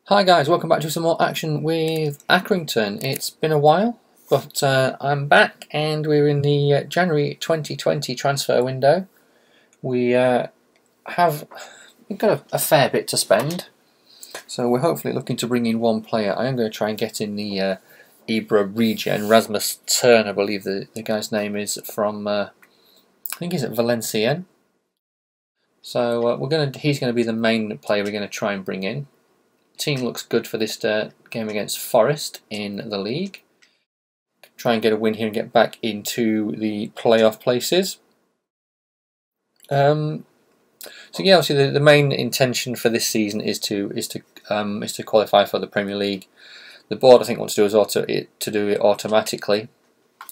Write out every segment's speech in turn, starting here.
Hi guys, welcome back to some more action with Accrington. It's been a while, but I'm back and we're in the January 2020 transfer window. We've got a fair bit to spend, so we're hopefully looking to bring in one player. I am going to try and get in the Ibra regen, Rasmus Tern, I believe the guy's name is, from I think he's at Valenciennes. So he's going to be the main player we're going to try and bring in. Team looks good for this game against Forest in the league. Try and get a win here and get back into the playoff places. So yeah, obviously the main intention for this season is to qualify for the Premier League. The board I think wants to do it automatically,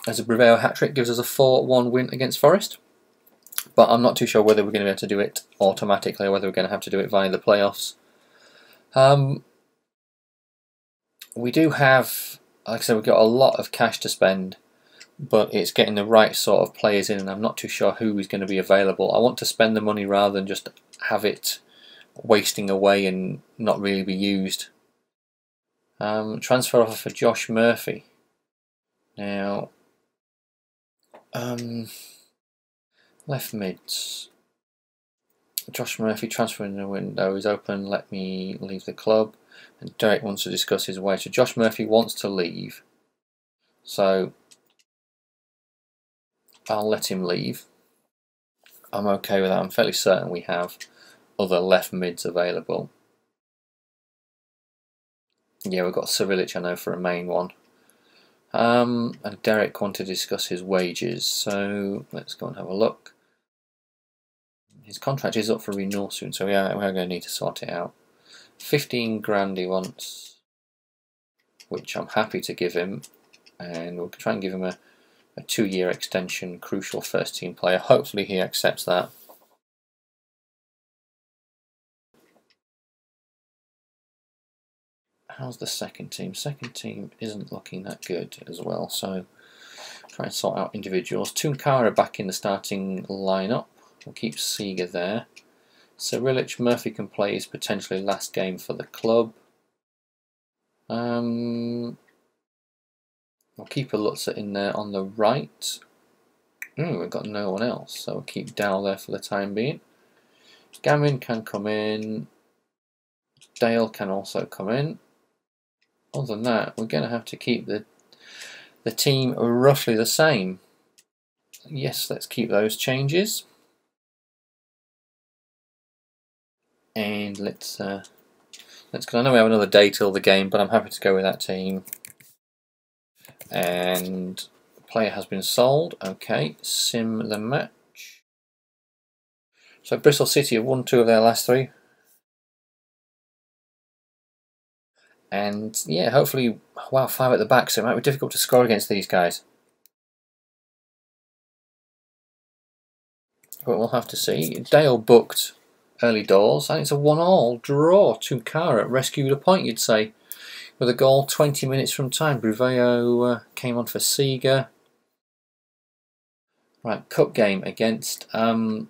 as a Briveo hat-trick gives us a 4-1 win against Forest. But I'm not too sure whether we're going to be able to do it automatically or whether we're going to have to do it via the playoffs. We do have, like I said, we've got a lot of cash to spend, but it's getting the right sort of players in, and I'm not too sure who is going to be available. I want to spend the money rather than just have it wasting away and not really be used. Transfer offer for Josh Murphy. Now, left mids. Josh Murphy transfer in the window is open. Let me leave the club. And Derek wants to discuss his way. So Josh Murphy wants to leave. So I'll let him leave. I'm okay with that. I'm fairly certain we have other left mids available. Yeah, we've got Savilic, I know, for a main one. And Derek wanted to discuss his wages. So let's go and have a look. His contract is up for renewal soon, so we're going to need to sort it out. 15 grand he wants, which I'm happy to give him, and we'll try and give him a 2-year extension, crucial first team player. Hopefully he accepts that. How's the second team? Second team isn't looking that good as well, so try and sort out individuals. Tunkara back in the starting lineup. We'll keep Seeger there. Savilic, Murphy can play his potentially last game for the club. We'll keep a Lutzer in there on the right. We've got no one else, so we'll keep Dow there for the time being. Gammon can come in. Dale can also come in. Other than that, we're going to have to keep the team roughly the same. Yes, let's keep those changes. And let's go. I know we have another day till the game, but I'm happy to go with that team. And player has been sold. Okay, sim the match. So Bristol City have won 2 of their last 3. And yeah, hopefully, wow, 5 at the back, so it might be difficult to score against these guys. But we'll have to see. Dale booked early doors, and it's a 1-1 draw. Tunkara rescued a point, you'd say, with a goal 20 minutes from time. Briveo came on for Seeger. Right, cup game against who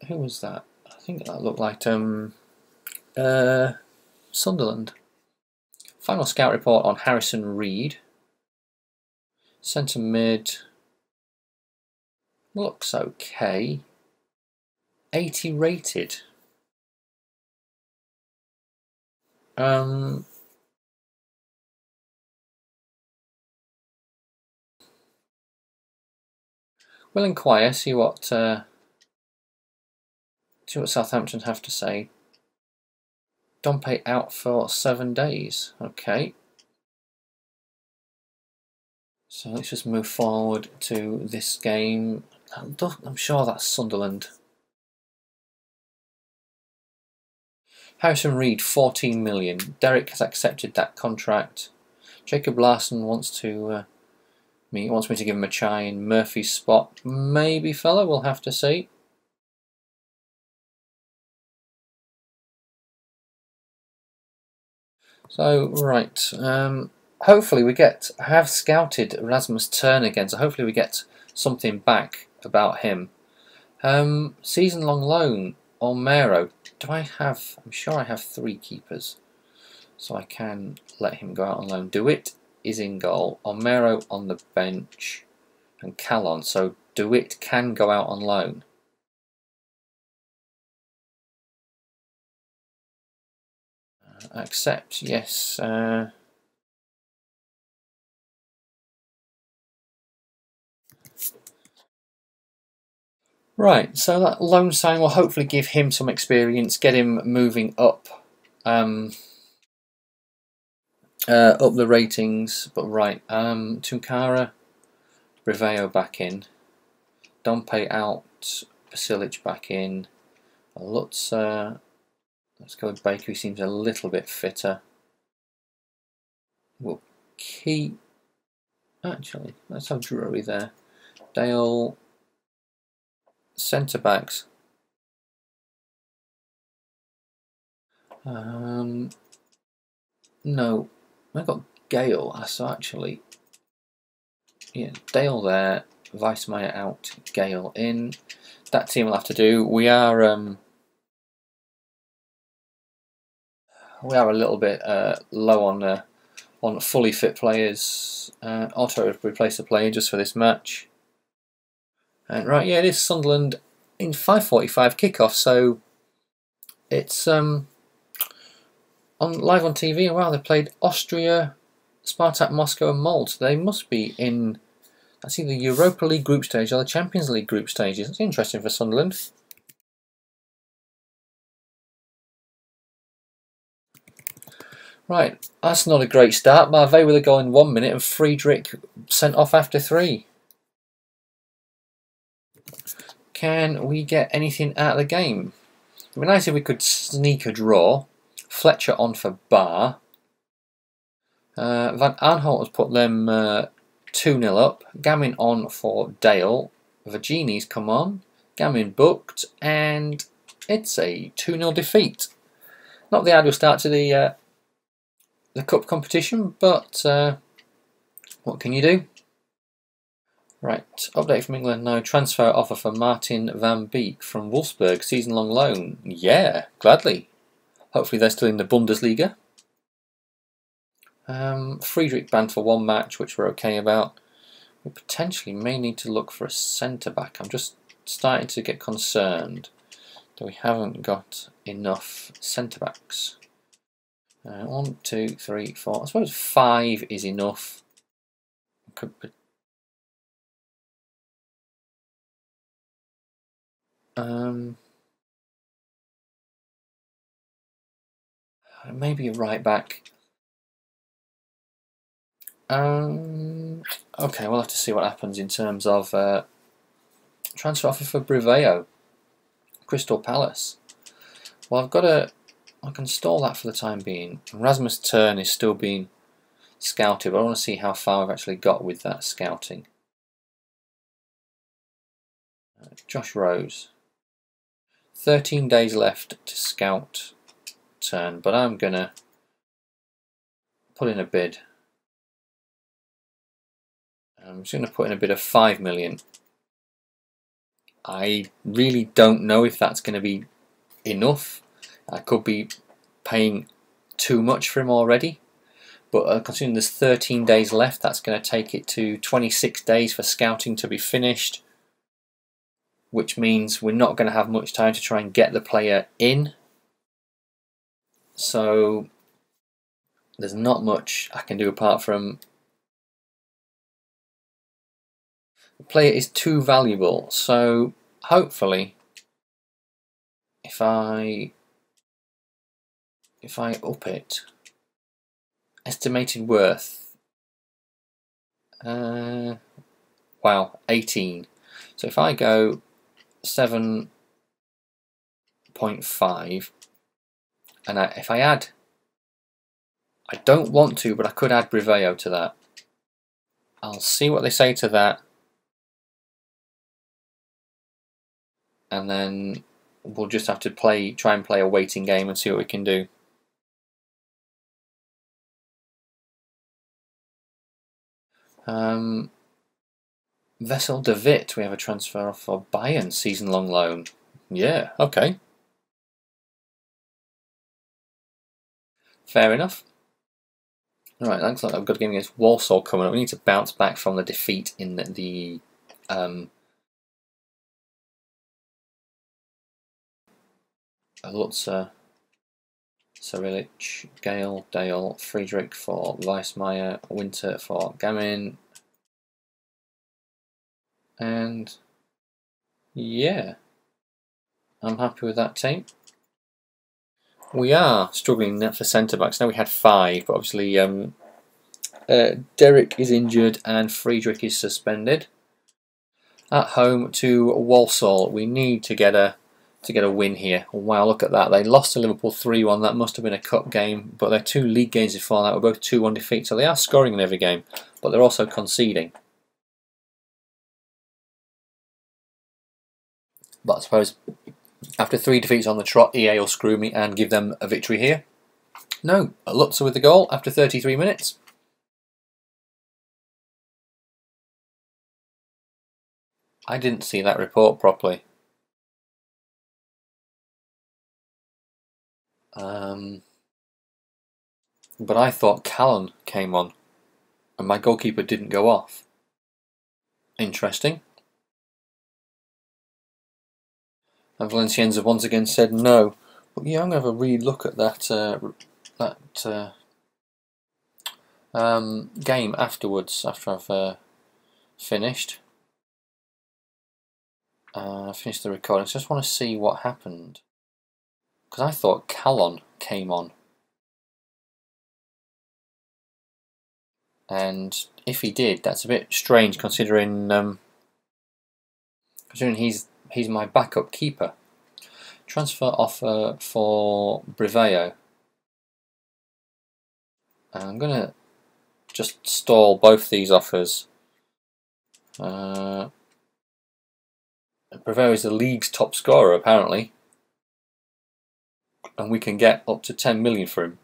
was that? I think that looked like Sunderland. Final scout report on Harrison Reed. Centre mid looks okay. 80 rated. Will inquire, see what Southampton have to say. Dompe out for 7 days. Okay. So let's just move forward to this game. I'm sure that's Sunderland. Harrison Reed, 14 million. Derek has accepted that contract. Jacob Larson wants me to give him a try in Murphy's spot. Maybe, fella, we'll have to see. So, right, hopefully I have scouted Rasmus Tern again, so hopefully we get something back about him. Season-long loan, Olmero. I'm sure I have 3 keepers. so I can let him go out on loan. DeWitt is in goal, Omero on the bench, and Callon. So DeWitt can go out on loan. Accept, yes. Right, so that loan sign will hopefully give him some experience, get him moving up up the ratings. But right, Tunkara, Briveo back in, Dompe out, Basilic back in. Let's go with Baker, who seems a little bit fitter. We'll keep, actually, let's have Drury there. Dale, centre backs. No, I got Gale. So actually, yeah, Dale there, Weissmeyer out, Gale in. That team will have to do. We are a little bit low on fully fit players. Otto replaced the player just for this match. And right, yeah, it is Sunderland in 5:45 kickoff, so it's live on TV. Wow, they played Austria, Spartak Moscow, and Molde. They must be in, that's either the Europa League group stage or the Champions League group stages. That's interesting for Sunderland. Right, that's not a great start. Marvey with a goal in 1 minute and Friedrich sent off after 3. Can we get anything out of the game? It would be nice if we could sneak a draw. Fletcher on for Bar. Van Aanholt has put them 2-0 up. Gamin on for Dale. Virgini's come on. Gamin booked. And it's a 2-0 defeat. Not the ideal start to the cup competition, but what can you do? Right, update from England now. Transfer offer for Martin van Beek from Wolfsburg, season-long loan. Yeah, gladly. Hopefully they're still in the Bundesliga. Friedrich banned for 1 match, which we're okay about. We potentially may need to look for a centre-back. I'm just starting to get concerned that we haven't got enough centre-backs. 1, 2, 3, 4. I suppose 5 is enough. Could maybe a right back. Okay, we'll have to see what happens in terms of transfer offer for Briveo, Crystal Palace. Well, I can stall that for the time being. Rasmus Turn is still being scouted, but I want to see how far we've actually got with that scouting. Josh Rose. 13 days left to scout Turn, but I'm going to put in a bid. I'm just going to put in a bid of 5 million. I really don't know if that's going to be enough. I could be paying too much for him already, but considering there's 13 days left, that's going to take it to 26 days for scouting to be finished, which means we're not going to have much time to try and get the player in. So there's not much I can do apart from the player is too valuable. So hopefully if I up it, estimated worth, wow, 18. So if I go 7.5, and if I add, I don't want to, but I could add Briveo to that. I'll see what they say to that, and then we'll just have to try and play a waiting game and see what we can do. Wessel de Wit, we have a transfer off for Bayern, season-long loan. Yeah, okay. Fair enough. Right, looks like I've got a game against Walsall coming up. We need to bounce back from the defeat in the Lutzer, Cyrilich, Gale, Dale, Friedrich for Weissmeyer, Winter for Gamin, and yeah, I'm happy with that team. We are struggling for centre backs. Now we had 5, but obviously Derek is injured and Friedrich is suspended. At home to Walsall, we need to get a win here. Wow, look at that! They lost to Liverpool 3-1. That must have been a cup game, but their 2 league games before that were both 2-1 defeats. So they are scoring in every game, but they're also conceding. But I suppose after 3 defeats on the trot, EA will screw me and give them a victory here. No, Lutzer with the goal after 33 minutes. I didn't see that report properly. But I thought Callan came on and my goalkeeper didn't go off. Interesting. And Valenciennes have once again said no. But yeah, I'm going to have a re-look at that game afterwards, after I've finished. Finished the recording. So I just want to see what happened. Because I thought Callan came on. And if he did, that's a bit strange considering he's my backup keeper. Transfer offer for Briveo. I'm gonna just stall both these offers. Briveo is the league's top scorer apparently, and we can get up to 10 million for him.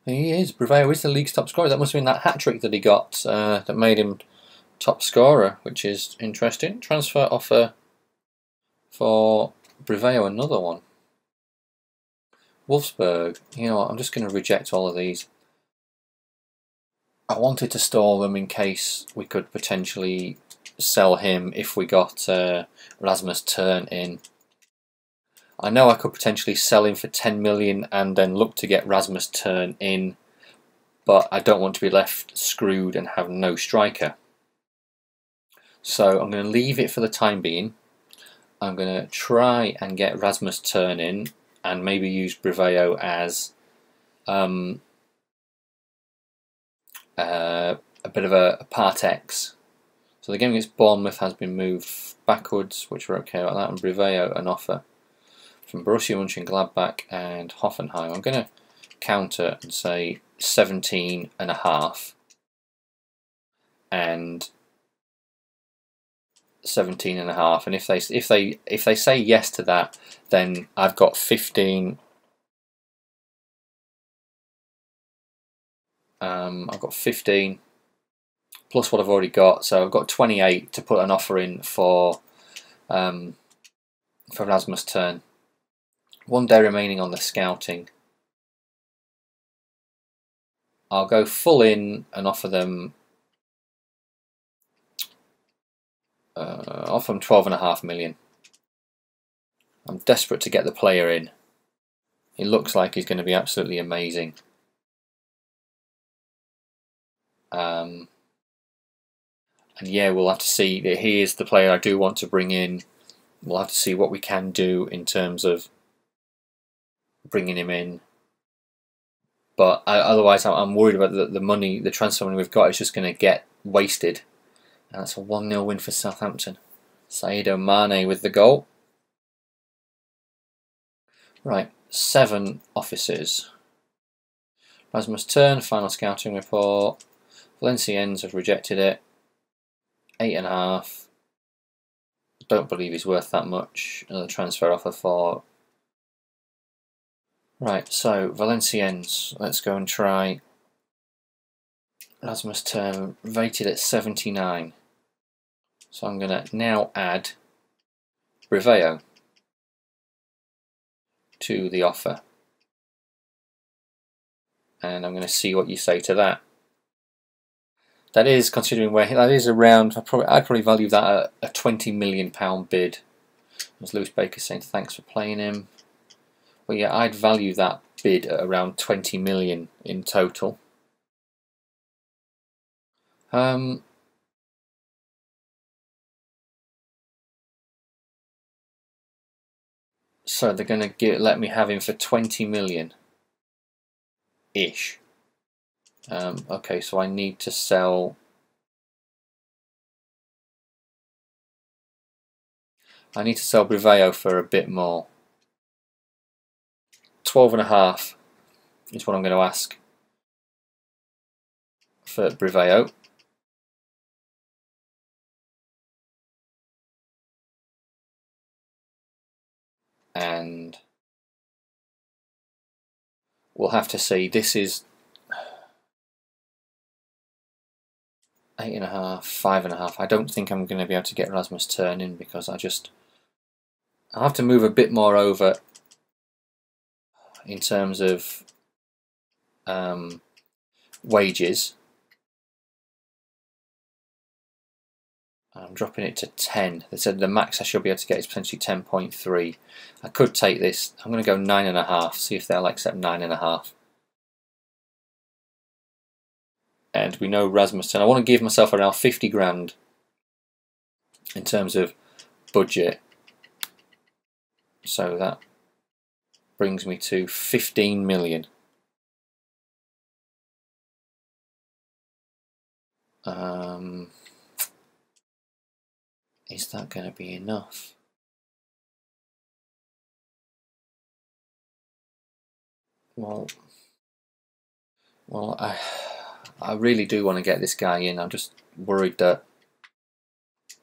He is. Briveo is the league's top scorer. That must have been that hat-trick that he got that made him top scorer, which is interesting. Transfer offer for Briveo, another one. Wolfsburg. You know what, I'm just going to reject all of these. I wanted to stall them in case we could potentially sell him if we got Rasmus Tern in. I know I could potentially sell him for 10 million and then look to get Rasmus Tern in, but I don't want to be left screwed and have no striker. So I'm going to leave it for the time being. I'm going to try and get Rasmus Tern in and maybe use Briveo as a bit of a part X. So the game against Bournemouth has been moved backwards, which we're okay about that, and Briveo an offer from Borussia Mönchengladbach and Hoffenheim. I'm going to counter and say 17.5 and 17.5, and if they say yes to that, then I've got 15. I've got 15 plus what I've already got, so I've got 28 to put an offer in for Rasmus Tern. 1 day remaining on the scouting. I'll go full in and offer them 12.5 million. I'm desperate to get the player in. He looks like he's going to be absolutely amazing. And yeah, we'll have to see. He is the player I do want to bring in. We'll have to see what we can do in terms of bringing him in. But otherwise, I'm worried about the money, the transfer money we've got is just going to get wasted. And that's a 1-0 win for Southampton. Sadio Mane with the goal. Right, 7 offices. Rasmus Tern, final scouting report. Valenciennes have rejected it. 8.5. Don't believe he's worth that much. Another transfer offer for. Right, so Valenciennes. Let's go and try Rasmus Tern, rated at 79. So I'm going to now add Briveo. to the offer. And I'm going to see what you say to that. That is, considering where that is around, I'd probably value that at a £20 million bid. As Lewis Baker saying, thanks for playing him. Well, yeah, I'd value that bid at around 20 million in total. So they're going to let me have him for 20 million ish. Okay, so I need to sell. I need to sell Briveo for a bit more. 12.5 is what I'm going to ask for Briveo. And we'll have to see. This is 8.5, 5.5. I don't think I'm going to be able to get Rasmus Turn in because I'll have to move a bit more over in terms of wages. I'm dropping it to 10. They said the max I should be able to get is potentially 10.3. I could take this. I'm going to go 9.5. See if they'll accept 9.5. And we know Rasmussen. I want to give myself around 50 grand in terms of budget. So that brings me to 15 million. Is that going to be enough? Well, I really do want to get this guy in. I'm just worried that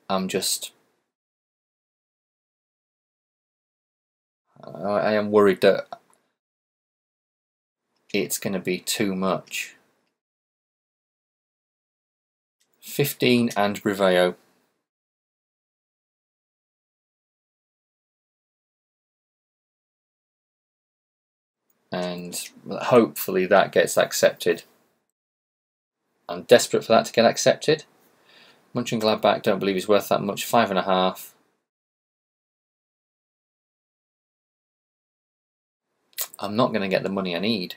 I am worried that it's going to be too much. 15 and Briveo. And hopefully that gets accepted. I'm desperate for that to get accepted. Mönchengladbach, don't believe he's worth that much. 5.5. I'm not going to get the money I need.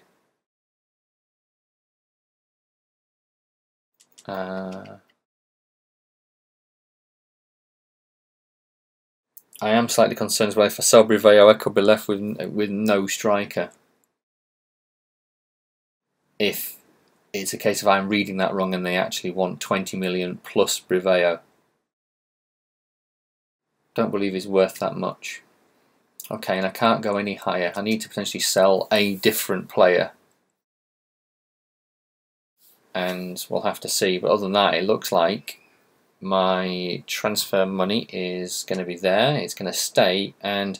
I am slightly concerned as well. If I sell Briveo, I could be left with no striker. If it's a case of I'm reading that wrong and they actually want 20 million plus Briveo. Don't believe he's worth that much. Okay, and I can't go any higher. I need to potentially sell a different player. And we'll have to see. But other than that, it looks like my transfer money is going to be there. It's going to stay. And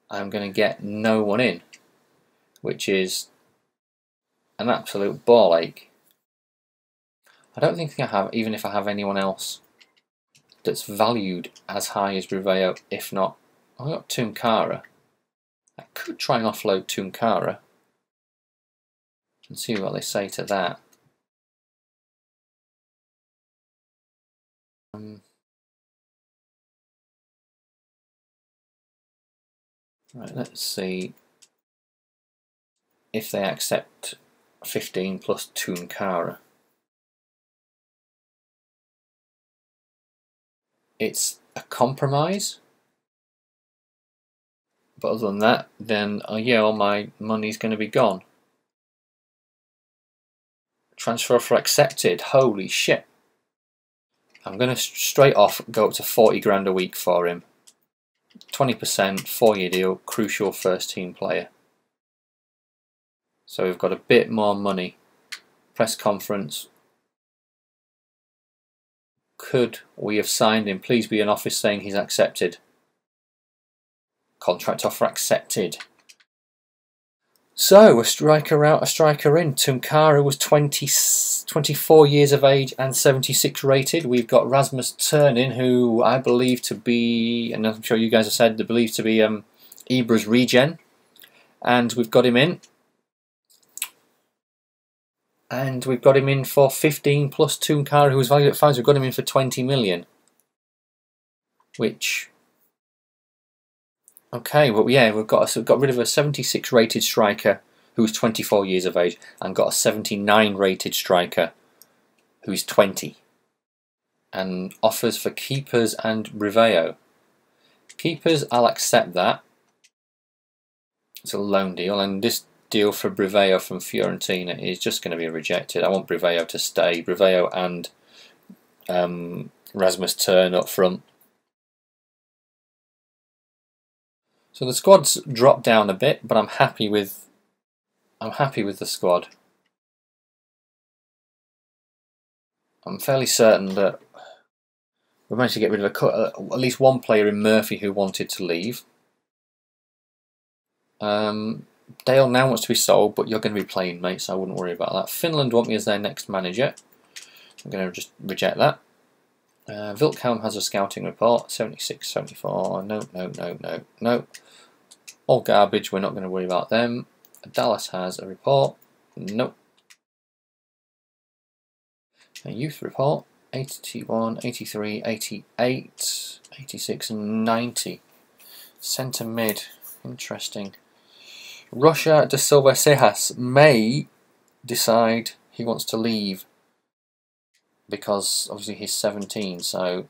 I'm going to get no one in. Which is an absolute ball ache. I don't think I have, even if I have anyone else that's valued as high as Briveo, if not. I've got Tunkara. I could try and offload Tunkara and see what they say to that. Right, let's see if they accept 15 plus Tunkara. It's a compromise. But other than that, then yeah, all my money's going to be gone. Transfer offer accepted. Holy shit. I'm going to straight off go up to 40 grand a week for him. 20%, 4-year deal, crucial first team player. So we've got a bit more money. Press conference. Could we have signed him? Please be an office saying he's accepted. Contract offer accepted. So, a striker out, a striker in. Tunkara was 24 years of age and 76 rated. We've got Rasmus Turnin, who I believe to be, and I'm sure you guys have said, they believe to be Ibra's regen, and we've got him in. And we've got him in for 15 plus Tunkara, who was valued at 5. We've got him in for 20 million. Which, okay, well, yeah, we've got rid of a 76 rated striker who's 24 years of age, and got a 79 rated striker who's 20. And offers for keepers and Briveo. Keepers, I'll accept that. It's a loan deal, and this deal for Briveo from Fiorentina is just going to be rejected. I want Briveo to stay. Briveo and Rasmus Turn up front. So the squad's dropped down a bit, but I'm happy with the squad. I'm fairly certain that we managed to get rid of at least one player in Murphy who wanted to leave. Dale now wants to be sold, but you're going to be playing, mate, so I wouldn't worry about that. Finland want me as their next manager. I'm going to just reject that. Vilthelm has a scouting report, 76, 74. No. All garbage, we're not going to worry about them. Dallas has a report. Nope. A youth report, 81, 83, 88, 86 and 90. Centre mid, interesting. Russia de Silva Sejas may decide he wants to leave because obviously he's 17, so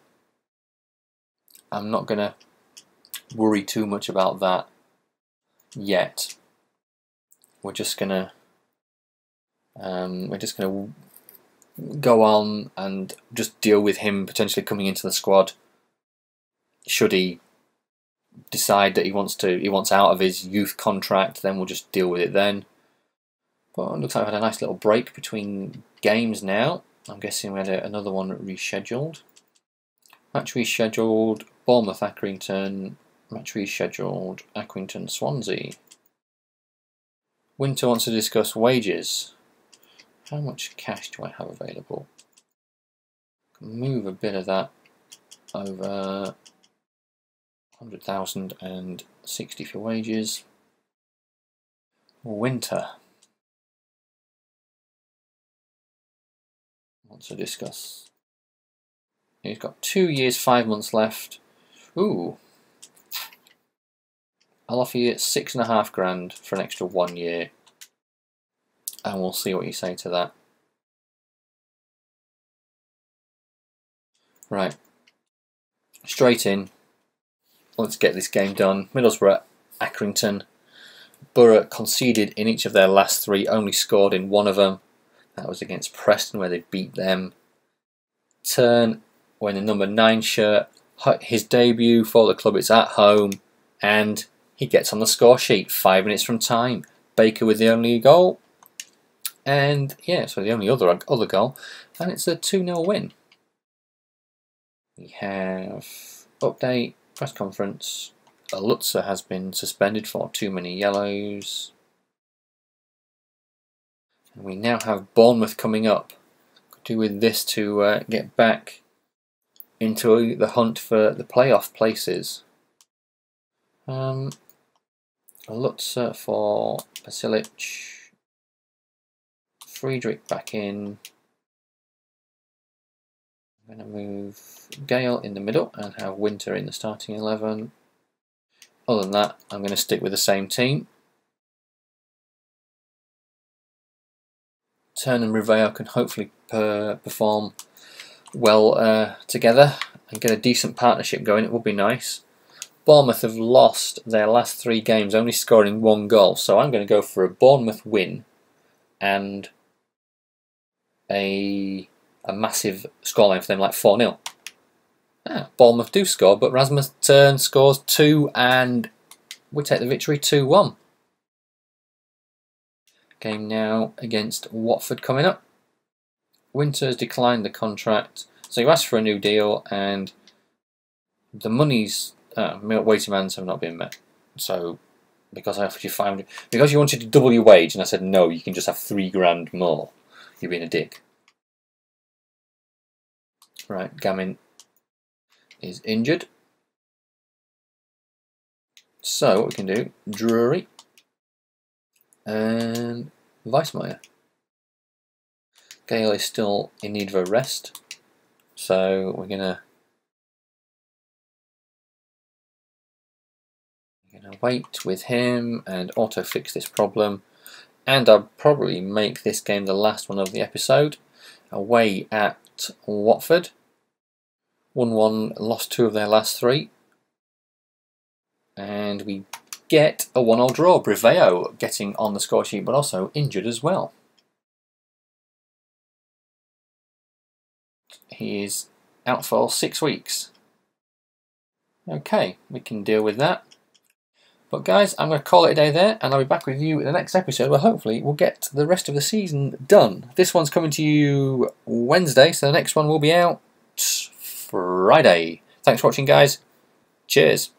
I'm not going to worry too much about that yet. We're just gonna go on and just deal with him potentially coming into the squad should he decide that he wants out of his youth contract. Then we'll just deal with it then. But it looks like we had a nice little break between games now. I'm guessing we had another one rescheduled. Match rescheduled, Bournemouth Accrington. Match rescheduled, Accrington Swansea. Winter wants to discuss wages. How much cash do I have available? Move a bit of that over 100,000 and 60 for wages. Winter wants to discuss. He's got 2 years, 5 months left. Ooh. I'll offer you 6.5 grand for an extra 1 year. And we'll see what you say to that. Right. Straight in. Let's get this game done. Middlesbrough, Accrington. Borough conceded in each of their last 3, only scored in one of them. That was against Preston where they beat them. Turn, wearing the number 9 shirt. His debut for the club, it's at home. And he gets on the score sheet 5 minutes from time. Baker with the only goal. And yeah, so the only other goal. And it's a 2-0 win. We have update, press conference. Lutzer has been suspended for too many yellows. And we now have Bournemouth coming up. Could do with this to get back into the hunt for the playoff places. Lutzer for Basilic. Friedrich back in. I'm going to move Gale in the middle and have Winter in the starting 11. Other than that, I'm going to stick with the same team. Turn and Riveo can hopefully perform well together and get a decent partnership going. It would be nice. Bournemouth have lost their last 3 games, only scoring 1 goal. So I'm going to go for a Bournemouth win and a massive scoreline for them, like 4-0. Bournemouth do score, but Rasmus Turn scores 2 and we take the victory 2-1. Game now against Watford coming up. Winter's declined the contract, so you asked for a new deal and the money's waiting demands have not been met. So because I offered you 500, because you wanted to double your wage and I said no, you can just have 3 grand more. You're being a dick. Right, Gamin is injured. So what we can do, Drury and Weissmeyer. Gale is still in need of a rest, so we're gonna wait with him and auto fix this problem. And I'll probably make this game the last one of the episode. Away at Watford. 1-1, lost 2 of their last 3. And we get a 1-1 draw. Briveo getting on the score sheet, but also injured as well. He is out for 6 weeks. Okay, we can deal with that. But guys, I'm going to call it a day there, and I'll be back with you in the next episode where hopefully we'll get the rest of the season done. This one's coming to you Wednesday, so the next one will be out Friday. Thanks for watching, guys. Cheers.